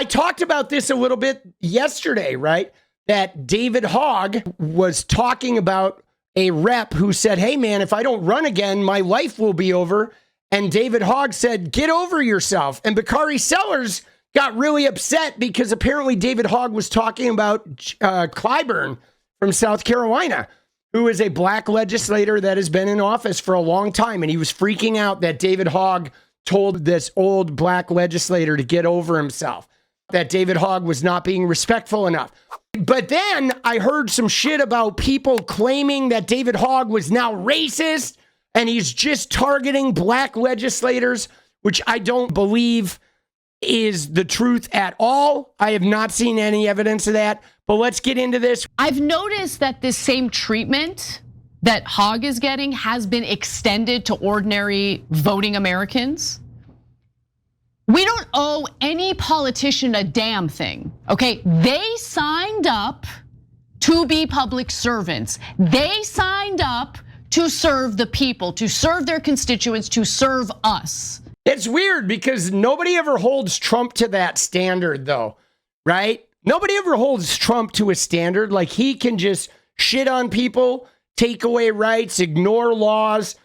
talked about this a little bit yesterday, right? That David Hogg was talking about a rep who said, hey man, if I don't run again, my life will be over. And David Hogg said, get over yourself. And 𝗏𝗪 got really upset because apparently David Hogg was talking about Clyburn from South Carolina, who is a black legislator that has been in office for a long time. And he was freaking out that David Hogg told this old black legislator to get over himself, that David Hogg was not being respectful enough. But then I heard some shit about people claiming that David Hogg was now racist and he's just targeting black legislators, which I don't believe is the truth at all. I have not seen any evidence of that, but let's get into this. I've noticed that this same treatment that Hogg is getting has been extended to ordinary voting Americans. We don't owe any politician a damn thing, okay? They signed up to be public servants. They signed up to serve the people, to serve their constituents, to serve us. It's weird because nobody ever holds Trump to that standard though, right? Nobody ever holds Trump to a standard. Like he can just shit on people, take away rights, ignore laws,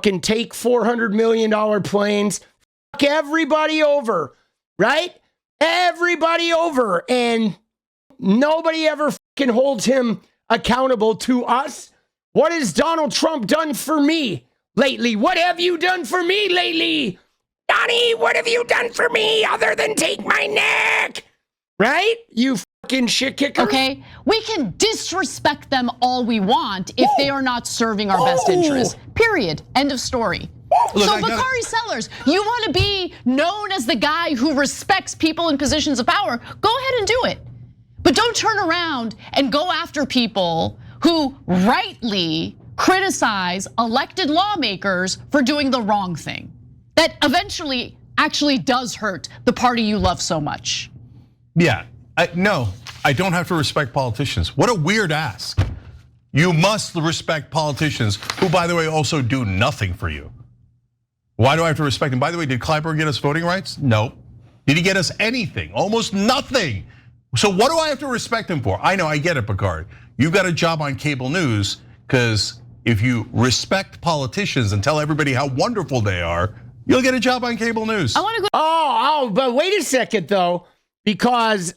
can take $400 million planes, fuck everybody over, right? Everybody over. And nobody ever fucking holds him accountable to us. What has Donald Trump done for me lately? What have you done for me lately? Donnie, what have you done for me other than take my neck? Right? You fucking shit kicker. Okay, we can disrespect them all we want if they are not serving our best interests. Period. End of story. Look, so 𝗏𝗪, you want to be known as the guy who respects people in positions of power, go ahead and do it. But don't turn around and go after people who rightly criticize elected lawmakers for doing the wrong thing. That eventually actually does hurt the party you love so much. Yeah, no, I don't have to respect politicians. What a weird ask. You must respect politicians who, by the way, also do nothing for you. Why do I have to respect him? By the way, did Clyburn get us voting rights? No. Did he get us anything? Almost nothing. So what do I have to respect him for? I know, I get it, Picard. You've got a job on cable news because if you respect politicians and tell everybody how wonderful they are, you'll get a job on cable news. I want to go. But wait a second though, because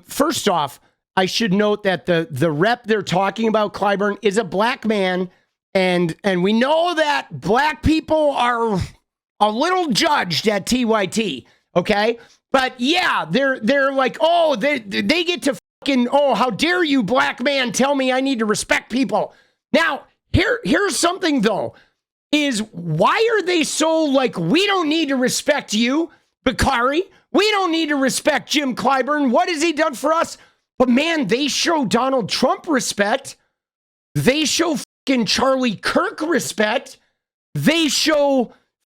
first off, I should note that the rep they're talking about, Clyburn, is a black man, and we know that black people are a little judged at TYT, okay? But yeah, they're like, oh, they get to fucking, oh, how dare you, black man, tell me I need to respect people. Now, here's something though. Is why are they so like, we don't need to respect you, 𝗏𝗪. We don't need to respect Jim Clyburn. What has he done for us? But man, they show Donald Trump respect. They show fucking Charlie Kirk respect. They show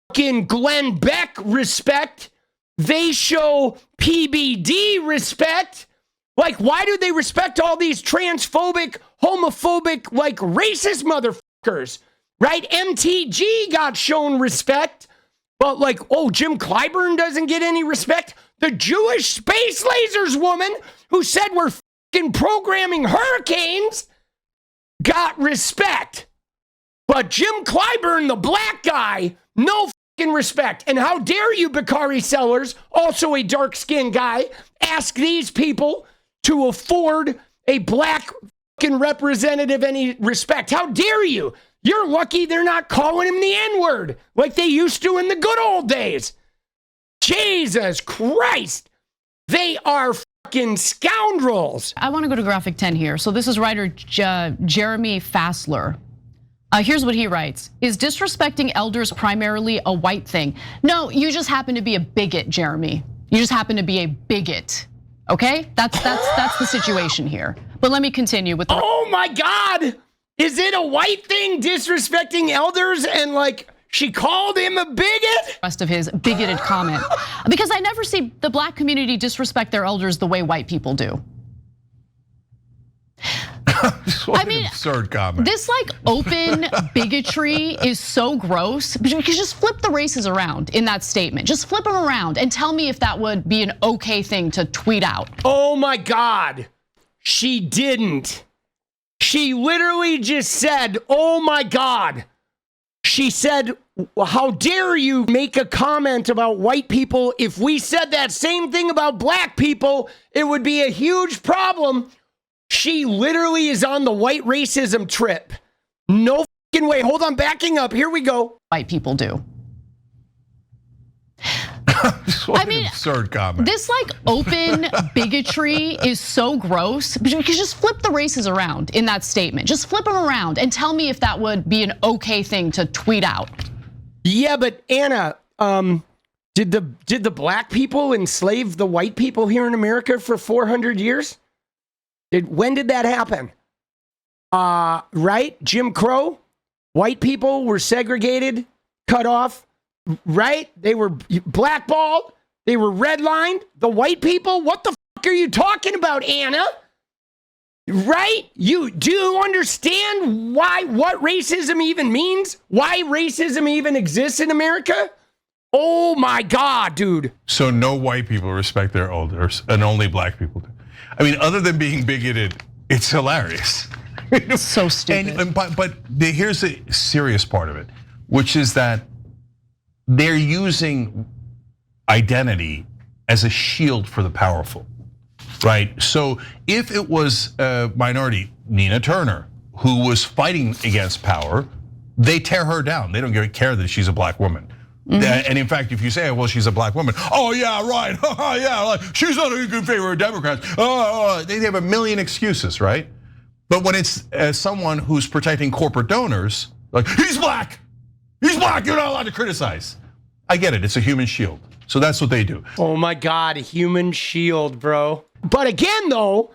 fucking Glenn Beck respect. They show PBD respect. Like, why do they respect all these transphobic, homophobic, like racist motherfuckers? Right? MTG got shown respect, but like, oh, Jim Clyburn doesn't get any respect. The Jewish space lasers woman who said we're fucking programming hurricanes got respect. But Jim Clyburn, the black guy, no fucking respect. And how dare you, 𝗏𝗪, also a dark-skinned guy, ask these people to afford a black fucking representative any respect? How dare you? You're lucky they're not calling him the N-word like they used to in the good old days. Jesus Christ. They are fucking scoundrels. I want to go to graphic 10 here. So this is writer Jeremy Fassler. Here's what he writes. Is disrespecting elders primarily a white thing? No, you just happen to be a bigot, Jeremy. You just happen to be a bigot. Okay? That's the situation here. But let me continue with the Oh my God. Is it a white thing, disrespecting elders, and like she called him a bigot? Rest of his bigoted comment. Because I never see the black community disrespect their elders the way white people do. I mean, absurd comment. This like open bigotry is so gross because just flip the races around in that statement. Just flip them around and tell me if that would be an okay thing to tweet out. Oh my God, she didn't. She literally just said, oh my God. She said, how dare you make a comment about white people? If we said that same thing about black people, it would be a huge problem. She literally is on the white racism trip. No fucking way. Hold on, backing up. Here we go. White people do. I mean, absurd comment. This like open bigotry is so gross because just flip the races around in that statement. Just flip them around and tell me if that would be an okay thing to tweet out. Yeah, but Anna, did the black people enslave the white people here in America for 400 years? When did that happen? Right? Jim Crow? White people were segregated, cut off, right? They were blackballed. They were redlined. The white people? What the fuck are you talking about, Anna? Right? Do you understand what racism even means? Why racism even exists in America? Oh my God, dude. So no white people respect their elders and only black people do. I mean, other than being bigoted, it's hilarious. It's so stupid. But here's the serious part of it, which is that they're using identity as a shield for the powerful, right? So if it was a minority, Nina Turner, who was fighting against power, they tear her down. They don't care that she's a black woman. And in fact, if you say, well, she's a black woman, oh yeah, right, yeah, like, she's not in good favor of Democrats. They have a million excuses, right? But when it's someone who's protecting corporate donors, like, he's black, you're not allowed to criticize. I get it, it's a human shield. So that's what they do. Oh my God, human shield, bro. But again, though,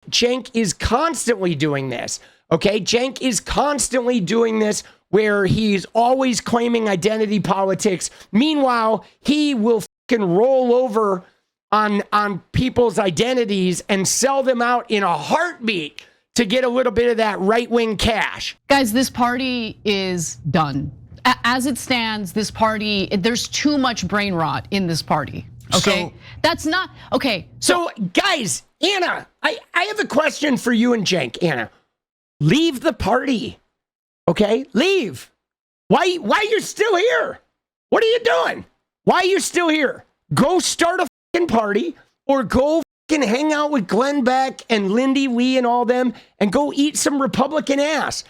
Cenk is constantly doing this, okay? Cenk is constantly doing this where he's always claiming identity politics. Meanwhile, he will fucking roll over on people's identities and sell them out in a heartbeat to get a little bit of that right-wing cash. Guys, this party is done. As it stands, this party, there's too much brain rot in this party, okay? That's not, okay. So guys, Anna, I have a question for you and Cenk. Anna, leave the party. Okay, leave. Why you still here? What are you doing? Why are you still here? Go start a fucking party or go fucking hang out with Glenn Beck and Lindy Lee and all them and go eat some Republican ass.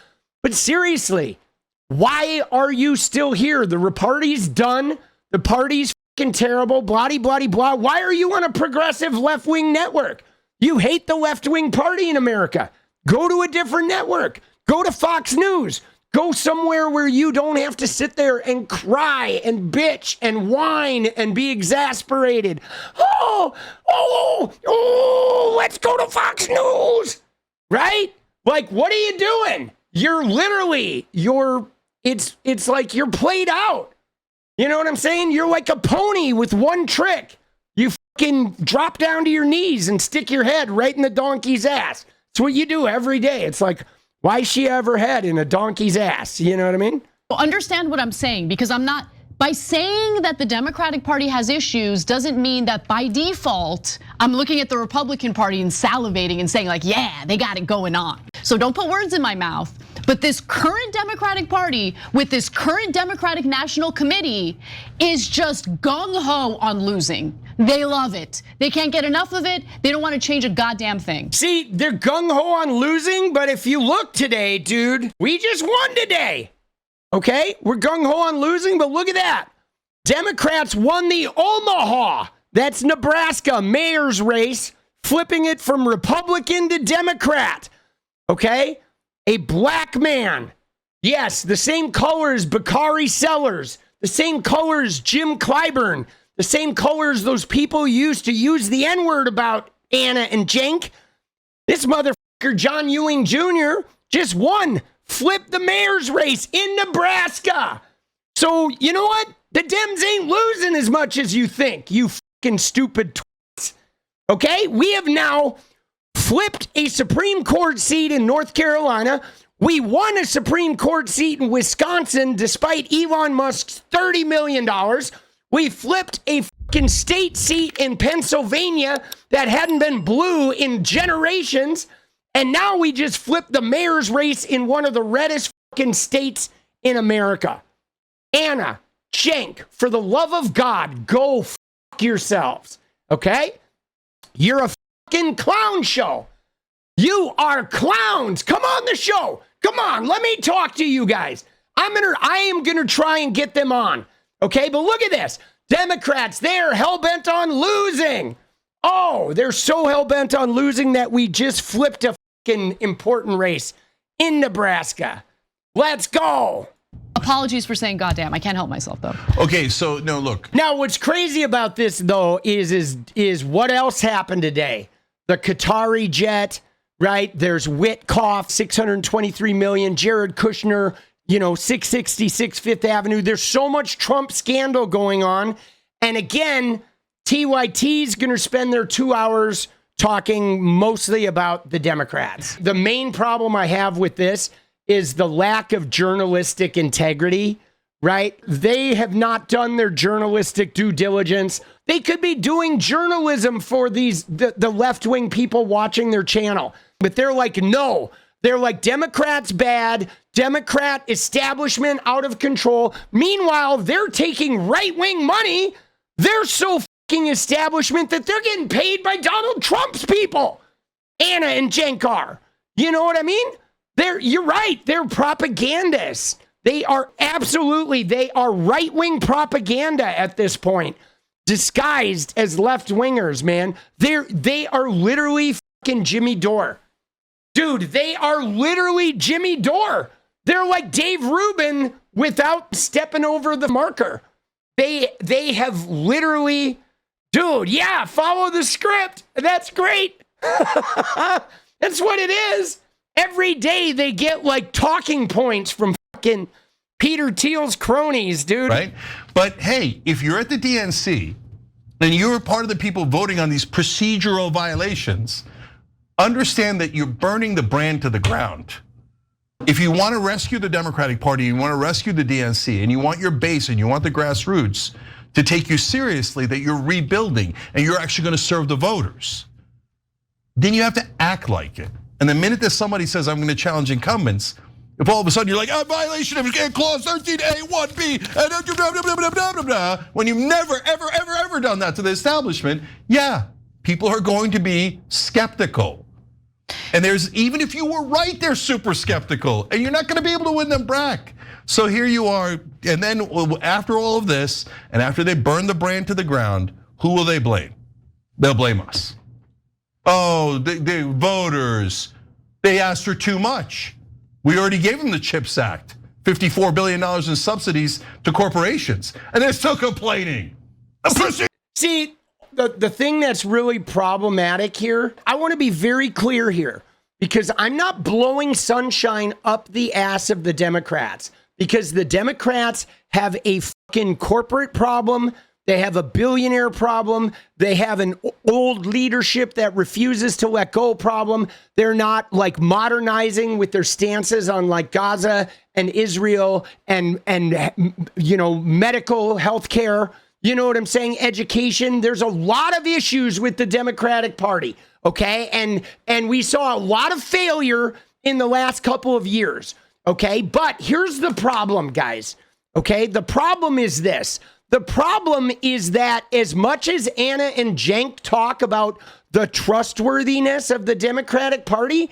But seriously, why are you still here? The party's done. The party's fucking terrible, blah, blah, blah. Why are you on a progressive left-wing network? You hate the left-wing party in America. Go to a different network. Go to Fox News. Go somewhere where you don't have to sit there and cry and bitch and whine and be exasperated. Oh, let's go to Fox News, right? Like, what are you doing? You're literally, it's like you're played out. You know what I'm saying? You're like a pony with one trick. You fucking drop down to your knees and stick your head right in the donkey's ass. It's what you do every day. It's like, why she have her head in a donkey's ass? You know what I mean? Well, understand what I'm saying, because I'm not, by saying that the Democratic Party has issues doesn't mean that by default, I'm looking at the Republican Party and salivating and saying like, yeah, they got it going on. So don't put words in my mouth. But this current Democratic Party with this current Democratic National Committee is just gung-ho on losing. They love it. They can't get enough of it. They don't want to change a goddamn thing. See, they're gung-ho on losing, but if you look today, dude, we just won today. Okay, we're gung-ho on losing, but look at that. Democrats won the Omaha, that's Nebraska, mayor's race, flipping it from Republican to Democrat. Okay, a black man. Yes, the same color as Bakari Sellers, the same color as Jim Clyburn, the same color as those people used to use the N-word about Anna and Cenk. This motherfucker, John Ewing Jr., just won. Flip the mayor's race in Nebraska. So, you know what? The Dems ain't losing as much as you think, you fucking stupid twats. Okay? We have now flipped a Supreme Court seat in North Carolina. We won a Supreme Court seat in Wisconsin despite Elon Musk's $30 million. We flipped a fucking state seat in Pennsylvania that hadn't been blue in generations. And now we just flipped the mayor's race in one of the reddest fucking states in America. Anna, Cenk, for the love of God, go fuck yourselves. Okay? You're a fucking clown show. You are clowns. Come on the show. Come on, let me talk to you guys. I am gonna try and get them on. Okay, but look at this. Democrats, they're hell-bent on losing. Oh, they're so hell-bent on losing that we just flipped a fucking important race in Nebraska. Let's go. Apologies for saying goddamn. I can't help myself, though. Okay, so no, look. Now, what's crazy about this, though, is what else happened today? The Qatari jet, right? There's Witkoff, $623 million. Jared Kushner, 666 Fifth Avenue. There's so much Trump scandal going on. And again, TYT's going to spend their 2 hours talking mostly about the Democrats. The main problem I have with this is the lack of journalistic integrity, right? They have not done their journalistic due diligence. They could be doing journalism for the left-wing people watching their channel. But they're like, no. They're like, Democrats bad, Democrat establishment out of control. Meanwhile, they're taking right-wing money. They're so fucking establishment that they're getting paid by Donald Trump's people. Anna and Cenk are. You know what I mean? You're right. They're propagandists. They are right-wing propaganda at this point, disguised as left-wingers, man. They are literally fucking Jimmy Dore. Dude, they are literally Jimmy Dore. They're like Dave Rubin without stepping over the marker. They have literally, dude, yeah, follow the script. That's great. That's what it is. Every day they get like talking points from fucking Peter Thiel's cronies, dude. Right? But hey, if you're at the DNC and you're part of the people voting on these procedural violations, understand that you're burning the brand to the ground. If you want to rescue the Democratic Party, you want to rescue the DNC, and you want your base and you want the grassroots to take you seriously, that you're rebuilding and you're actually going to serve the voters, then you have to act like it. And the minute that somebody says, I'm going to challenge incumbents, if all of a sudden you're like, violation of clause 13A1B, when you've never, ever done that to the establishment, yeah, people are going to be skeptical. And even if you were right, they're super skeptical, and you're not going to be able to win them back. So here you are, and then after all of this, and after they burn the brand to the ground, who will they blame? They'll blame us. Oh, the voters, they asked for too much. We already gave them the CHIPS Act, $54 billion in subsidies to corporations, and they're still complaining. See, the thing that's really problematic here, I want to be very clear here, because I'm not blowing sunshine up the ass of the Democrats, because the Democrats have a fucking corporate problem. They have a billionaire problem. They have an old leadership that refuses to let go problem. They're not like modernizing with their stances on like Gaza and Israel and medical health care. You know what I'm saying? Education. There's a lot of issues with the Democratic Party, okay? And we saw a lot of failure in the last couple of years, okay? But here's the problem, guys, okay? The problem is this. The problem is that as much as Anna and Cenk talk about the trustworthiness of the Democratic Party,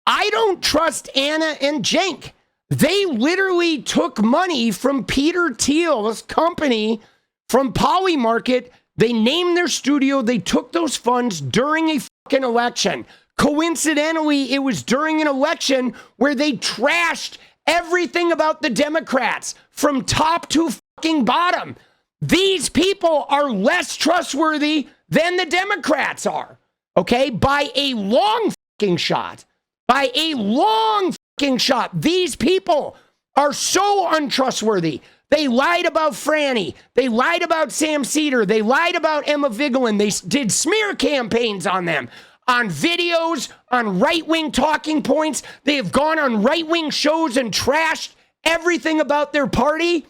I don't trust Anna and Cenk. They literally took money from Peter Thiel's company, from Polymarket. They named their studio. They took those funds during a fucking election. Coincidentally, it was during an election where they trashed everything about the Democrats from top to fucking bottom. These people are less trustworthy than the Democrats are, okay? By a long fucking shot. By a long fucking shot. These people are so untrustworthy. They lied about Franny. They lied about Sam Cedar. They lied about Emma Vigeland. They did smear campaigns on them. on videos, on right-wing talking points. They have gone on right-wing shows and trashed everything about their party.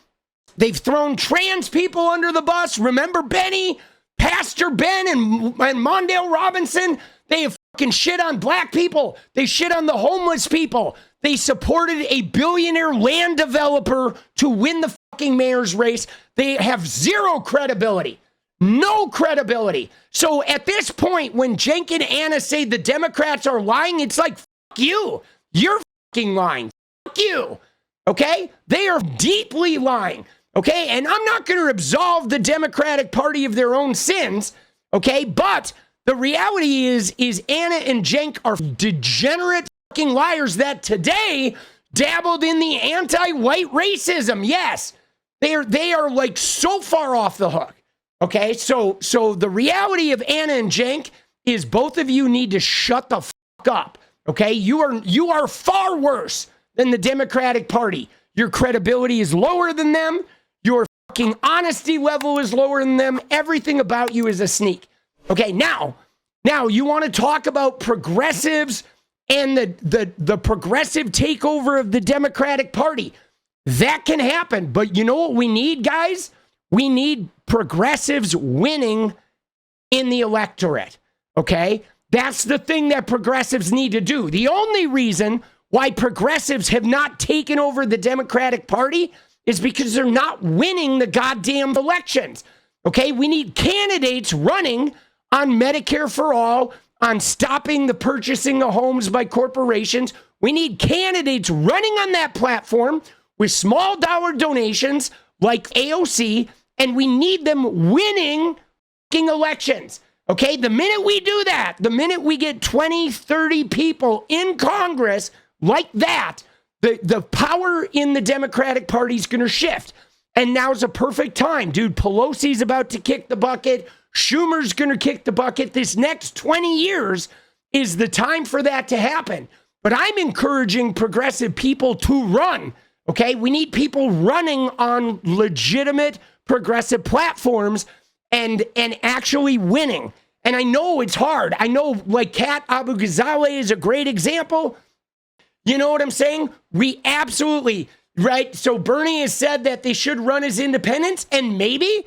They've thrown trans people under the bus. Remember Benny, Pastor Ben, and Mondale Robinson? They have fucking shit on black people. They shit on the homeless people. They supported a billionaire land developer to win the fucking mayor's race. They have zero credibility. No credibility. So at this point, when Cenk and Anna say the Democrats are lying, it's like, fuck you. You're fucking lying. Fuck you. Okay? They are deeply lying. Okay? And I'm not going to absolve the Democratic Party of their own sins. Okay? But the reality is Anna and Cenk are degenerate fucking liars that today dabbled in the anti-white racism. Yes. They are like so far off the hook. Okay, so the reality of Anna and Cenk is both of you need to shut the fuck up. Okay, you are far worse than the Democratic Party. Your credibility is lower than them. Your fucking honesty level is lower than them. Everything about you is a sneak. Okay, now you want to talk about progressives and the progressive takeover of the Democratic Party. That can happen, but you know what we need, guys? We need progressives winning in the electorate, okay? That's the thing that progressives need to do. The only reason why progressives have not taken over the Democratic Party is because they're not winning the goddamn elections, okay? We need candidates running on Medicare for all, on stopping the purchasing of homes by corporations. We need candidates running on that platform with small dollar donations like AOC, and we need them winning elections. Okay, the minute we do that, the minute we get 20, 30 people in Congress like that, the power in the Democratic Party is going to shift. And now's a perfect time, dude. Pelosi's about to kick the bucket. Schumer's going to kick the bucket. This next 20 years is the time for that to happen. But I'm encouraging progressive people to run. Okay, we need people running on legitimate progressive platforms and actually winning. And I know it's hard. I know like Kat Abu-Ghazaleh is a great example. You know what I'm saying? We absolutely, right? So Bernie has said that they should run as independents, and maybe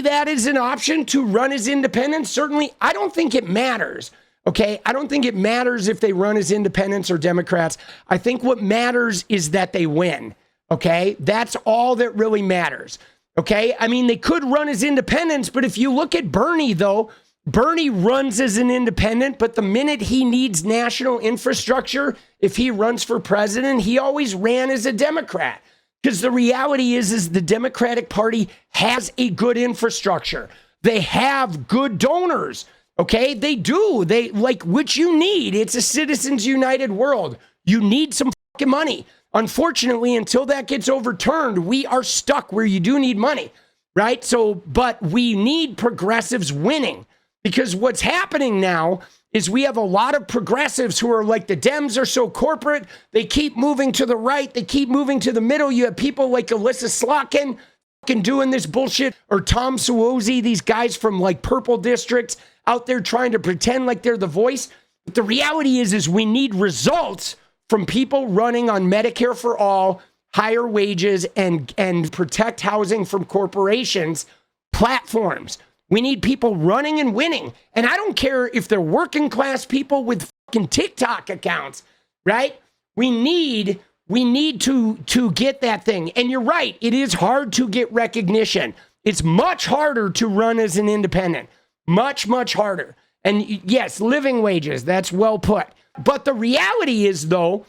that is an option to run as independents. Certainly, I don't think it matters. Okay, I don't think it matters if they run as independents or Democrats. I think what matters is that they win. Okay, that's all that really matters. Okay, I mean, they could run as independents, but if you look at Bernie, though, Bernie runs as an independent, but the minute he needs national infrastructure, if he runs for president, he always ran as a Democrat. Because the reality is the Democratic Party has a good infrastructure. They have good donors. Okay, they do. They like which you need. It's a Citizens United world. You need some fucking money. Unfortunately, until that gets overturned, we are stuck where you do need money, right? So, but we need progressives winning, because what's happening now is we have a lot of progressives who are like, the Dems are so corporate. They keep moving to the right. They keep moving to the middle. You have people like Alyssa Slotkin fucking doing this bullshit, or Tom Suozzi, these guys from like purple districts out there trying to pretend like they're the voice. But the reality is we need results from people running on Medicare for all, higher wages, and protect housing from corporations platforms. We need people running and winning. And I don't care if they're working class people with fucking TikTok accounts, right? We need to get that thing. And you're right, it is hard to get recognition. It's much harder to run as an independent. Much, much harder. And yes, living wages, that's well put. But the reality is, though,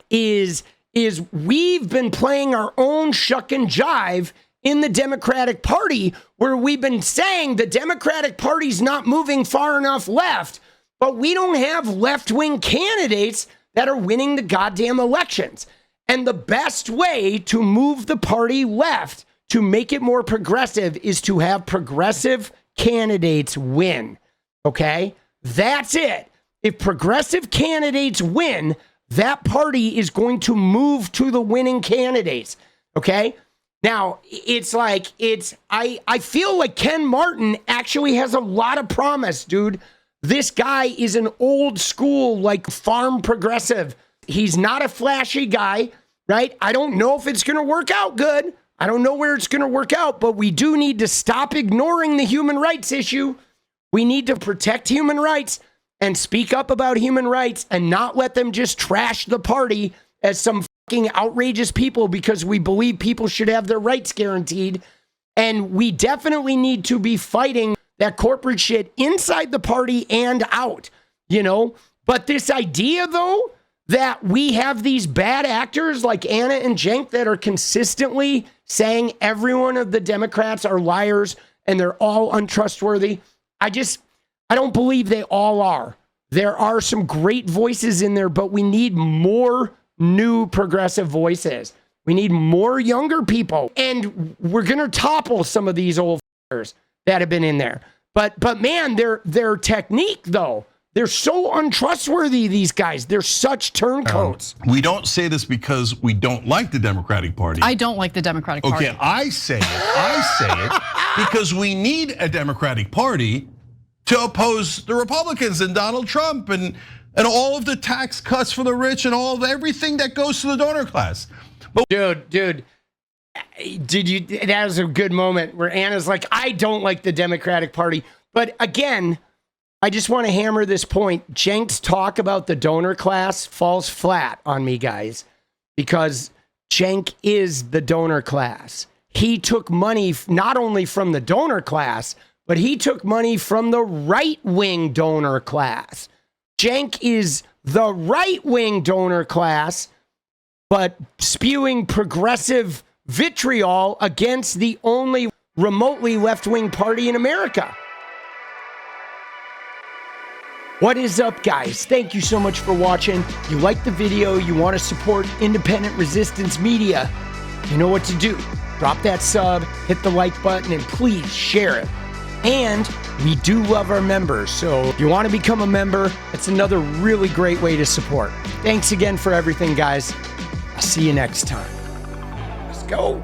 is we've been playing our own shuck and jive in the Democratic Party, where we've been saying the Democratic Party's not moving far enough left, but we don't have left-wing candidates that are winning the goddamn elections. And the best way to move the party left, to make it more progressive, is to have progressive candidates win. Okay? That's it. If progressive candidates win, that party is going to move to the winning candidates. Okay? Now, I feel like Ken Martin actually has a lot of promise, dude. This guy is an old school, like farm progressive. He's not a flashy guy, right? I don't know if it's going to work out good. I don't know where it's going to work out, but we do need to stop ignoring the human rights issue. We need to protect human rights and speak up about human rights and not let them just trash the party as some fucking outrageous people because we believe people should have their rights guaranteed. And we definitely need to be fighting that corporate shit inside the party and out, you know? But this idea, though, that we have these bad actors like Anna and Cenk that are consistently saying every one of the Democrats are liars and they're all untrustworthy, I don't believe they all are. There are some great voices in there, but we need more new progressive voices. We need more younger people. And we're going to topple some of these old f***ers that have been in there. But man, their technique, though, they're so untrustworthy, these guys. They're such turncoats. We don't say this because we don't like the Democratic Party. I don't like the Democratic Party. Okay, I say it because we need a Democratic Party to oppose the Republicans and Donald Trump and all of the tax cuts for the rich and everything that goes to the donor class. But Dude, that was a good moment where Anna's like, I don't like the Democratic Party. But again, I just want to hammer this point. Cenk's talk about the donor class falls flat on me, guys, because Cenk is the donor class. He took money not only from the donor class, but he took money from the right-wing donor class. Cenk is the right-wing donor class, but spewing progressive vitriol against the only remotely left-wing party in America. What is up, guys? Thank you so much for watching. You like the video, you want to support independent resistance media, you know what to do. Drop that sub, hit the like button, and please share it. And we do love our members, so if you want to become a member, it's another really great way to support. Thanks again for everything, guys. I'll see you next time. Let's go.